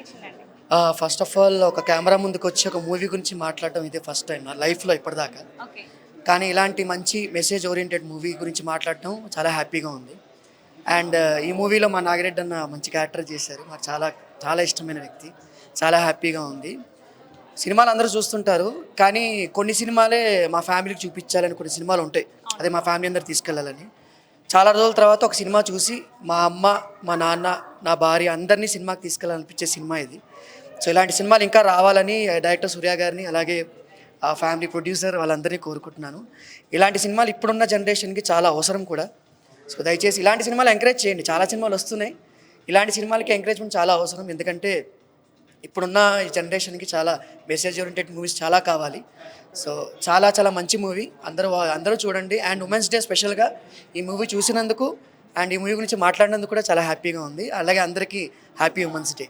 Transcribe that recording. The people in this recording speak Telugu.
అనిపించిందండి? ఫస్ట్ ఆఫ్ ఆల్ ఒక కెమెరా ముందుకొచ్చి ఒక మూవీ గురించి మాట్లాడడం ఇదే ఫస్ట్ టైం నా లైఫ్‌లో ఇప్పటిదాకా. ఓకే. కానీ ఇలాంటి మంచి మెసేజ్ ఓరియెంటెడ్ మూవీ గురించి మాట్లాడటం చాలా హ్యాపీగా ఉంది. అండ్ ఈ మూవీలో మా నాగిరెడ్డి అన్న మంచి క్యారెక్టర్ చేశారు. నాకు చాలా చాలా ఇష్టమైన వ్యక్తి. చాలా హ్యాపీగా ఉంది. సినిమాలు అందరూ చూస్తుంటారు. కానీ కొన్ని సినిమాలే మా ఫ్యామిలీకి చూపించాలని కొన్ని సినిమాలు ఉంటాయి. అదే మా ఫ్యామిలీ అందరూ తీసుకెళ్ళాలని. చాలా రోజుల తర్వాత ఒక సినిమా చూసి మా అమ్మ, మా నాన్న, నా భార్య అందరినీ సినిమాకి తీసుకెళ్ళాలనిపించే సినిమా ఇది. సో ఇలాంటి సినిమాలు ఇంకా రావాలని డైరెక్టర్ సూర్య గారిని అలాగే ఆ ఫ్యామిలీ ప్రొడ్యూసర్ వాళ్ళందరినీ కోరుకుంటున్నాను. ఇలాంటి సినిమాలు ఇప్పుడున్న జనరేషన్‌కి చాలా అవసరం కూడా. సో దయచేసి ఇలాంటి సినిమాలు ఎంకరేజ్ చేయండి. చాలా సినిమాలు వస్తున్నాయి. ఇలాంటి సినిమాలకి ఎంకరేజ్‌మెంట్ చాలా అవసరం. ఎందుకంటే ఇప్పుడున్న ఈ జనరేషన్‌కి చాలా మెసేజ్ ఓరియెంటెడ్ మూవీస్ చాలా కావాలి. సో చాలా చాలా మంచి మూవీ. అందరూ చూడండి. అండ్ ఉమెన్స్ డే స్పెషల్‌గా ఈ మూవీ చూసినందుకు అండ్ ఈ మూవీ గురించి మాట్లాడినందుకు కూడా చాలా హ్యాపీగా ఉంది. అలాగే అందరికీ హ్యాపీ ఉమెన్స్ డే.